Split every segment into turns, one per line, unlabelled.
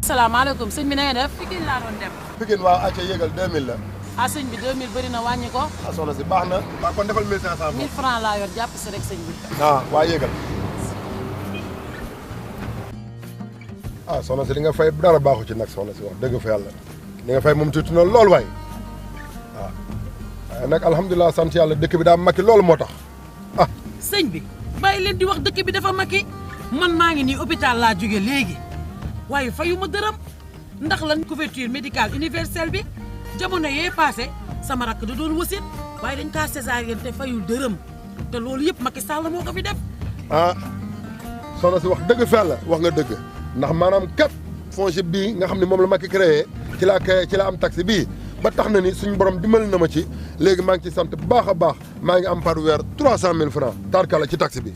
asalaamaaleykum sëñ bi na nga def. Pikine laa doon dem.
Pikine waaw acca yéegal 2000 la.
ah sëñ bi 2000 bëri na wàññi ko.
ah soxna si baax na. waaw kon defal 1500.
1000 francs laa yor jàpp si rek sëñ bi.
ah waa yéegal. ah soxna si li nga fay dara baaxu ci nag soxna si wax dëgg fa yàlla li nga fay moom tuuti na lool waay waaw waaye nag alhamdulilah sant yàlla dëkk bi daa makki loolu moo tax ah.
sëñ bi bàyyi leen di wax dëkk bi dafa makki man maa ngi nii hôpital laa jóge léegi waaye fayuma dërëm ndax lan couverture médicale universelle bi jamono yee passé sama rakk da doon wasin waaye dañ kaa césarienne te fayul dërëm te loolu yëpp Macky Sall moo ko fi def.
ah soxna si wax dëgg fa yàlla wax nga dëgg ndax maanaam kat FONGIP bii nga xam ne moom la Macky créé ci la am taxe bii ba tax na ni suñu borom dimbali na ma ci léegi maa ngi ci sant bu baax a baax maa ngi am par weer 300 000 francs tarkala ci taxe bi.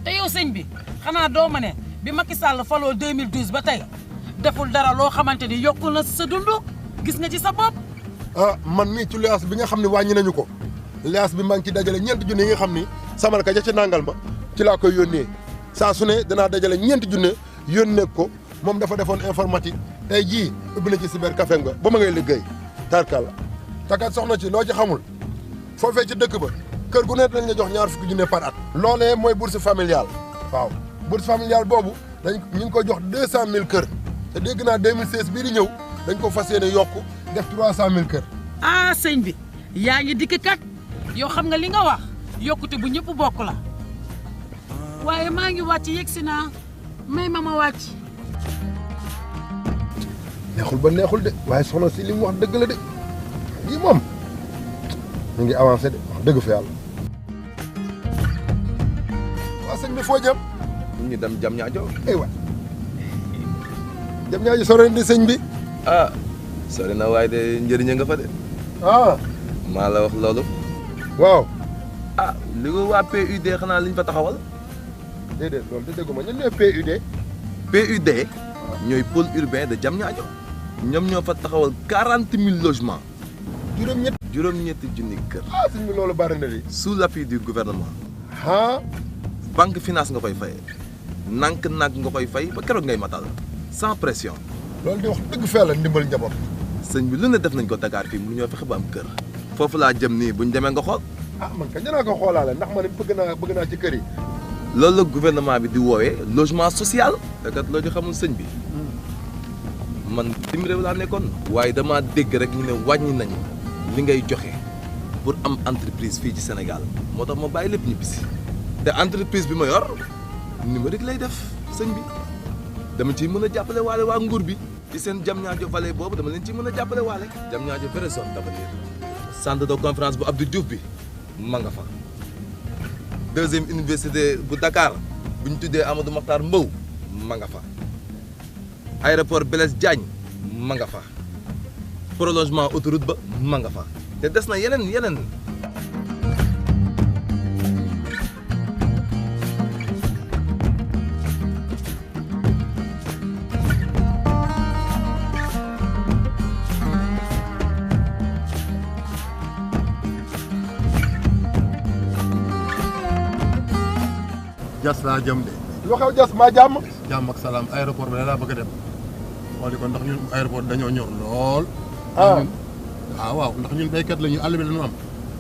te yow sëñ bi xanaa doo ma ne bi Macky Sall faloo 2012 ba tey deful dara loo xamante ni yokkul na sa dund gis nga ci sa bopp.
ah man mii ci luyaas bi nga xam ne wàññi nañu ko luyaas bi maa ngi ci dajale ñeenti junne yi nga xam ni sama rakk ja ci nangal ma ci laa koy yónnee saa su ne danaa dajale ñeenti junne yónnee ko moom dafa defoon informatique tey jii ubbi na ci cyber café nga ba ma ngay liggéey tarkalla takat soxna ci loo ci xamul foofee ci dëkk ba kër gu ne dañ la jox ñaar fukki junne par at. loolee mooy bourse familiale waaw bourse familiale boobu ñu ngi ko jox 200000 kër te dégg naa 2016 bii di ñëw dañ ko fas yéene yokk def 300000 kër.
ah sëñ bi yaa ngi dikk kat yow xam nga li nga wax yokkute bu ñëpp bokk la waaye maa ngi wàcc yegg si naa may ma wàcc.
neexul ba neexul de waaye soxna si li mu wax dëgg la de lii moom mu ngi avancé de wax dëgg fa yàlla. waa sëñ bi foo jëm.
ñu dem jam ñaajo.
aywa jam ñaajo sore di sëñ bi.
ah sori na waaye de njëriñ nga fa de.
ah.
maa la wax loolu.
waaw.
ah li ko waa PUD xanaa liñ fa taxawal.
déedéet loolu de dégguma ñun ñooy PUD.
PUD. ñooy pôle urbain de Diamniadio. ñoom ñoo fa taxawal 40 000 logements. juróom-ñetti junni kër.
ah sëñ bi loolu bari na di.
sous l'appui du gouvernement.
ah.
banque finance nga koy fayee. nànk-nànk nga koy fay ba keroog ngay matal. sans pression.
loolu di wax dëgg fa yàlla ndimbal njaboot.
sëñ bi lu ne def nañ ko Dakar fii mënu ñoo fexe ba am kër. foofu laa jëm nii buñ demee nga xool.
ah man ka dinaa ko xoolaale ndax man bëgg naa ci kër yi.
loolu la gouvernement bi di woowee logement social. te kat loo ci xamul sëñ bi. man tim réew laa nekkoon. waaye damaa dégg rek ñu ne wàññi nañu li ngay joxe pour am entreprise fii ci Sénégal moo tax ma bàyyi lépp ñibbisi. te entreprise bi ma yor numérique lay def sëñ bi dama ciy mën a jàppale waale waa nguur bi. ci seen Diamniadio Vallée boobu dama leen ciy mën a jàppale waale. Diamniadio vraie zone d'avenir. centre de conférence bu Abdou Diouf bi ma nga fa. deuxième université bu Dakar bu ñu tuddee Amadou Mahtar Mbow ma nga fa. aéroport Blaise Diagne ma nga fa. prolongement autoroute ba ma nga fa. te des na yeneen.
jas laa jëm de. lu xew jas maa jàmm.
jàmm ak salaam aéroport bi da laa bëgg a dem xooli ko ndax ñun aéroport dañoo ñor lool. waaw ndax ñun béykat la ñu àll bi la ñu am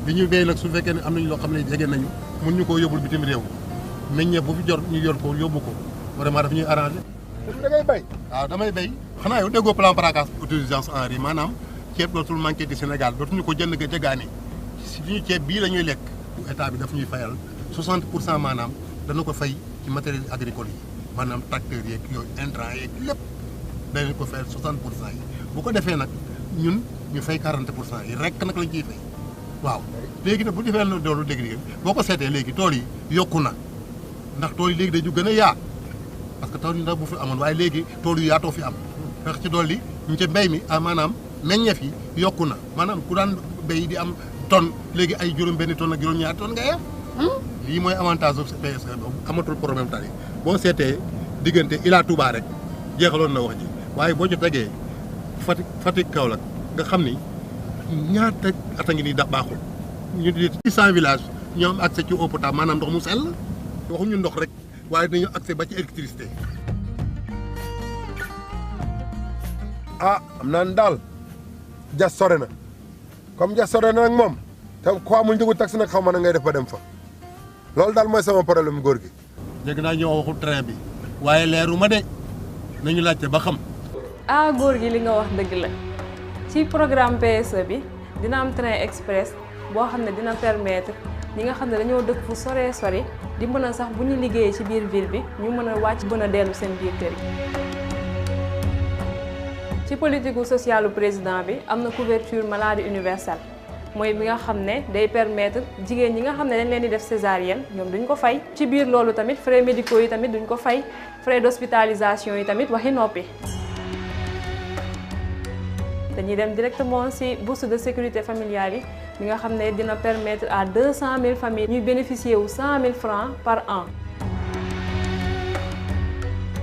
li ñuy béy nag su fekkee ne am nañu loo xam ne jege nañu mun ñu koo yóbbul bitim réew meññeef bu fi jot ñu yor ko yóbbu ko vraiment daf ñuy arrangé.
da ngay béy.
waaw damay béy xanaa yow déggoo plan Barakaas autosuffisance en riz maanaam ceeb dootul manqué di Sénégal dootuñu ko jënd ga jëgaani suñu ceeb bii la ñuy lekk état bi daf ñuy fayal 60% maanaam dana ko fay ci matériel agricole yi maanaam tracteurs yeeg yooyu intrants yeeg lépp danañ ko fayal 60% yi bu ko defee nag ñun ñu fay 40% yi rek nag lañ ciy fay waaw léegi nag bu defee loolu dégg boo ko seetee léegi tool yi yokku na ndax tool yi léegi dañu gën a yaa parce que tool yi ndax bu fi amoon waaye léegi tool yu yaatoo fi am fex ci dool yi ñu ci mbéy mi maanaam meññeef yi yokku na maanaam ku daan béy di am tonne léegi ay juróom-benn tonne ak juróom-ñaari tonne nga yem lii mooy avantage su PSE amatul problème tali boo seetee diggante Ila Touba rek jeexaloon na wax ji waaye boo ci tegee Fatick Kaolack nga xam ni ñaata at a ngi nii da baaxul ñu di 600 villages ñoo am accès ci eau potable maanaam ndox mu sell waxuñu ndox rek waaye dañu accès ba ci électricité
ah am naa ne daal jas sore na comme jas sore na nag moom te ko amul njëgu taxi nag xaw ma na ngay def ba dem fa loolu daal mooy sama problème góor gi.
dégg naa ñoo waxu train bi waaye leeru ma de nañu laajte ba xam.
ah góor gi li nga wax dëgg la ci programme PSE bi dina am train express boo xam ne dina permettre ñi nga xam ne dañoo dëkk fu soree sori di mën a sax bu ñu liggéeyee ci biir ville bi ñu mën a wàcc mën a dellu seen biir kër yi. ci politique sociale président bi am na couverture maladie universelle mooy bi nga xam ne day permettre jigéen ñi nga xam ne dañ leen di def césarienne ñoom duñ ko fay. ci biir loolu tamit frais médicaux yi tamit duñ ko fay frais d'hospitalisation yi tamit waxi noppi. dañuy dem directement ci bourse de sécurité familiale yi bi nga xam ne dina permettre à 200 000 familles ñuy bénéficier wu 100 000 francs par an.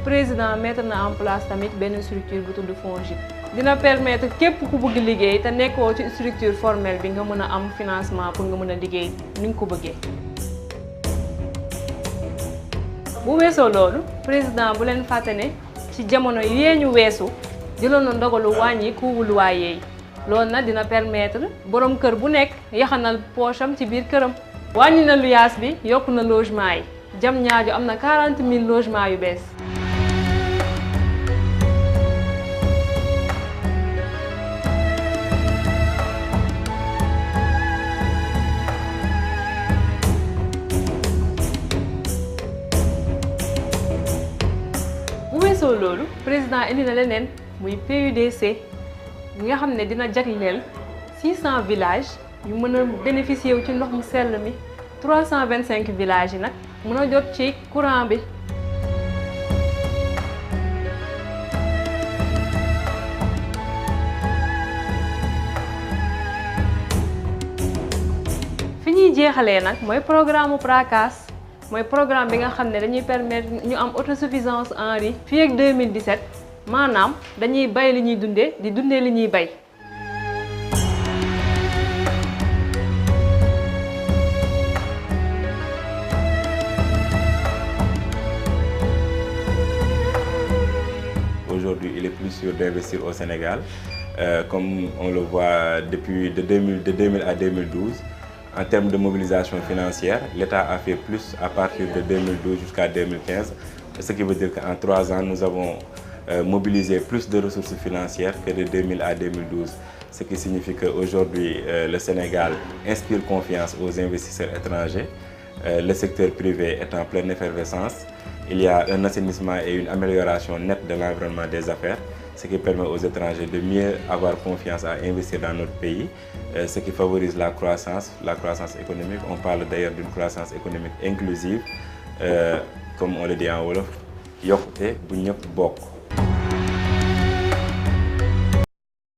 président mettre na en place tamit benn structure bu tudd FONGIP dina permettre képp ku bëgg liggéey te nekkoo ci structure formelle bi nga mën a am financement pour nga mën a liggéey ni nga ko bëggee. bu weesoo loolu président bu leen fàtte ne ci jamono yee ñu weesu jëloon na ndogalu wàññi coût loyer yi loolu nag dina permettre borom kër bu nekk yaxanal poche am ci biir këram. wàññi na luyaas bi yokk na logement yi Diamniadio am na 40 000 logements yu bees. loolu président indi na leneen muy PUDC bi nga xam ne dina jagleel 600 villages yu mën a bénéficier wu ci ndox mu sell mi 325 villages yi nag mën a jot ci courant bi. fi ñuy jeexalee nag mooy programme PRACAS. mooy programme bi nga xam ne dañuy permettre ñu am autosuffisance en riz fii ak 2017 maanaam dañuy bay li ñuy dundee di dundee li ñuy bay.
Aujourd'hui, il est plus sûr d'investir au Sénégal, comme on le voit depuis de 2000 à 2012. En termes de mobilisation financière, l'État a fait plus à partir de 2012 jusqu'à 2015, ce qui veut dire qu'en 3 ans, nous avons mobilisé plus de ressources financières que de 2000 à 2012, ce qui signifie qu'aujourd'hui, le Sénégal inspire confiance aux investisseurs étrangers, le secteur privé est en pleine effervescence, il y a un assainissement et une amélioration nette de l'environnement des affaires, ce qui permet aux étrangers de mieux avoir confiance à investir dans notre pays, ce qui favorise la croissance économique. On parle d'ailleurs d'une croissance économique inclusive, comme on le dit en Wolof, yokkute bu ñëpp bokk.